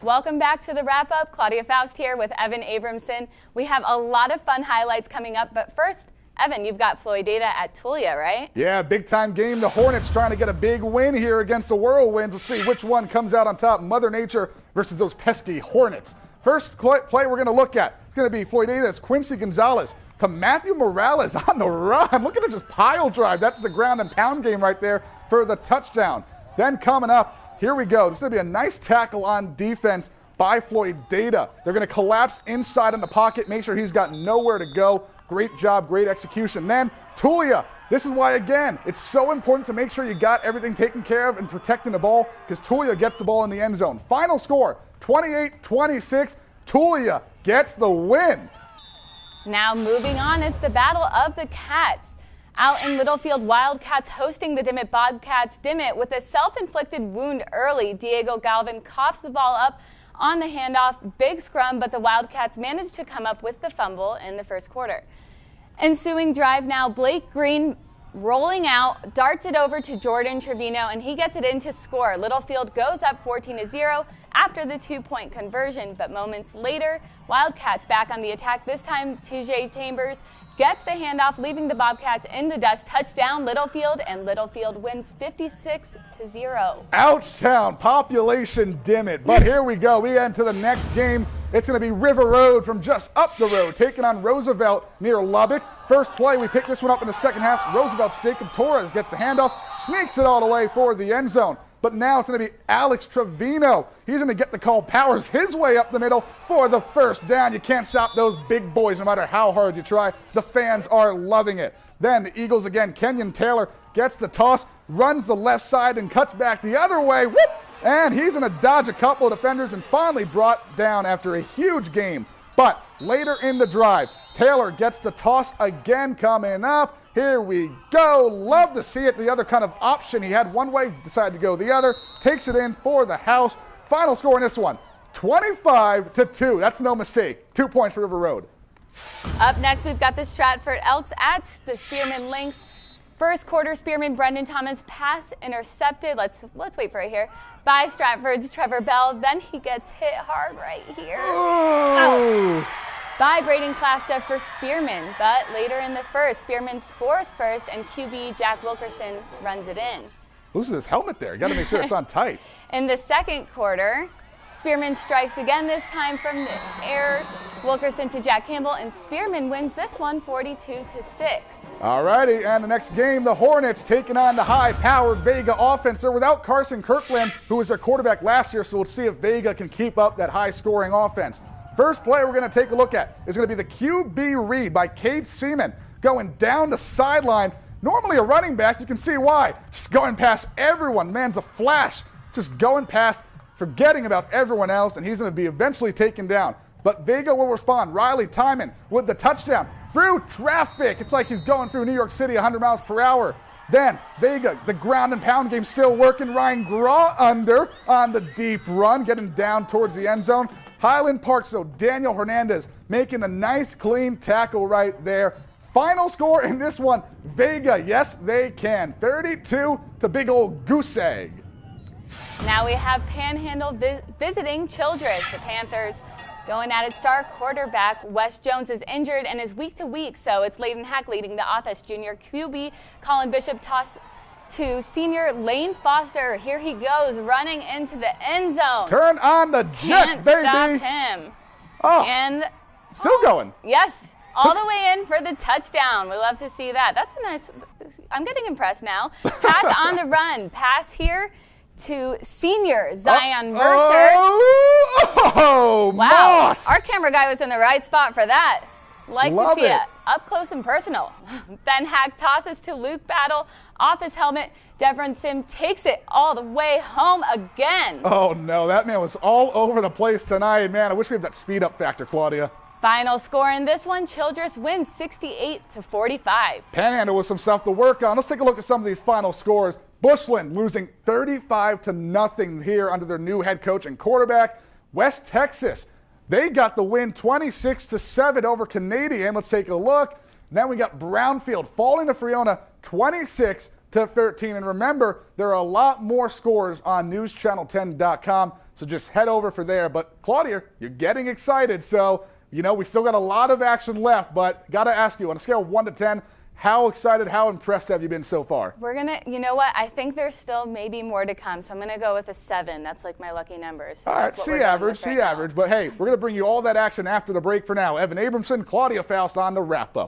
Welcome back to the wrap-up. Claudia Faust here with Evan Abramson. We have a lot of fun highlights coming up, but first, Evan, you've got Floyd Data at Tulia, right? Yeah, big-time game. The Hornets trying to get a big win here against the Whirlwinds. Let's see which one comes out on top, Mother Nature versus those pesky Hornets. First play we're going to look at is going to be Floyd Data's Quincy Gonzalez to Matthew Morales on the run. Look at it, just pile drive. That's the ground and pound game right there for the touchdown. Then coming up, here we go. This is going to be a nice tackle on defense by Floyd Data. They're going to collapse inside in the pocket, make sure he's got nowhere to go. Great job, great execution. Then Tulia. This is why, again, it's so important to make sure you got everything taken care of and protecting the ball, because Tulia gets the ball in the end zone. Final score, 28-26. Tulia gets the win. Now moving on, it's the Battle of the Cats. Out in Littlefield, Wildcats hosting the Dimmitt Bobcats. Dimmitt with a self-inflicted wound early. Diego Galvin coughs the ball up on the handoff. Big scrum, but the Wildcats managed to come up with the fumble in the first quarter. Ensuing drive now, Blake Green rolling out, darts it over to Jordan Trevino, and he gets it in to score. Littlefield goes up 14-0 after the 2-point conversion, but moments later, Wildcats back on the attack. This time, TJ Chambers gets the handoff, leaving the Bobcats in the dust. Touchdown, Littlefield, and Littlefield wins 56-0. Ouchtown, population Dimmitt. But here we go. We head to the next game. It's going to be River Road from just up the road, taking on Roosevelt near Lubbock. First play, we pick this one up in the second half. Roosevelt's Jacob Torres gets the handoff, sneaks it all the way for the end zone. But now it's going to be Alex Trevino. He's going to get the call, powers his way up the middle for the first down. You can't stop those big boys no matter how hard you try. The fans are loving it. Then the Eagles again, Kenyon Taylor gets the toss, runs the left side and cuts back the other way. Whoop! And he's going to dodge a couple of defenders and finally brought down after a huge game. But later in the drive, Taylor gets the toss again coming up. Here we go. Love to see it. The other kind of option. He had one way, decided to go the other. Takes it in for the house. Final score in this one, 25-2. That's no mistake. 2 points for River Road. Up next, we've got the Stratford Elks at the Spearman Lynx. First quarter, Spearman Brendan Thomas pass intercepted. Let's wait for it here. By Stratford's Trevor Bell. Then he gets hit hard right here. Oh. Ouch. By Braden Clafta for Spearman. But later in the first, Spearman scores first and QB Jack Wilkerson runs it in. Loses his helmet there. You got to make sure it's on tight. In the second quarter, Spearman strikes again, this time from the air. Wilkerson to Jack Campbell, and Spearman wins this one 42-6. All righty, and the next game, the Hornets taking on the high-powered Vega offense. They're without Carson Kirkland, who was their quarterback last year, so we'll see if Vega can keep up that high-scoring offense. First play we're going to take a look at is going to be the QB read by Cade Seaman, going down the sideline. Normally a running back, you can see why. Just going past everyone. Man's a flash. Just going past, forgetting about everyone else, and he's going to be eventually taken down. But Vega will respond. Riley Timon with the touchdown through traffic. It's like he's going through New York City 100 miles per hour. Then Vega, the ground and pound game still working. Ryan Graw under on the deep run, getting down towards the end zone. Highland Park, so Daniel Hernandez making a nice clean tackle right there. Final score in this one, Vega, yes they can. 32 to big old goose egg. Now we have Panhandle visiting Childress. The Panthers going at its star quarterback. Wes Jones is injured and is week to week, so it's Layden Hack leading the offense. Junior QB Colin Bishop toss to senior Lane Foster. Here he goes, running into the end zone. Turn on the Jets, baby. Can't stop him. Oh, and still going. Yes, all the way in for the touchdown. We love to see that. That's a nice, I'm getting impressed now. Hack on the run. Pass here to senior Zion Mercer. Oh, wow. Moss. Our camera guy was in the right spot for that. Like Love to see it. it up close and personal. Then Hack tosses to Luke Battle off his helmet. Devron Sim takes it all the way home again. Oh no, that man was all over the place tonight. Man, I wish we had that speed up factor, Claudia. Final score in this one, Childress wins 68-45. Panhandle with some stuff to work on. Let's take a look at some of these final scores. Bushland losing 35-0 here under their new head coach and quarterback. West Texas, they got the win 26-7 over Canadian. Let's take a look. Then we got Brownfield falling to Friona 26 to 13. And remember, there are a lot more scores on newschannel10.com, so just head over for there. But Claudia, you're getting excited, so you know we still got a lot of action left, but got to ask you, on a scale of 1 to 10, how excited, how impressed have you been so far? We're gonna, you know what, I think there's still maybe more to come, so I'm gonna go with a 7. That's like my lucky number. So all right, see average, but hey, we're gonna bring you all that action after the break. For now, Evan Abramson, Claudia Faust on the wrap up.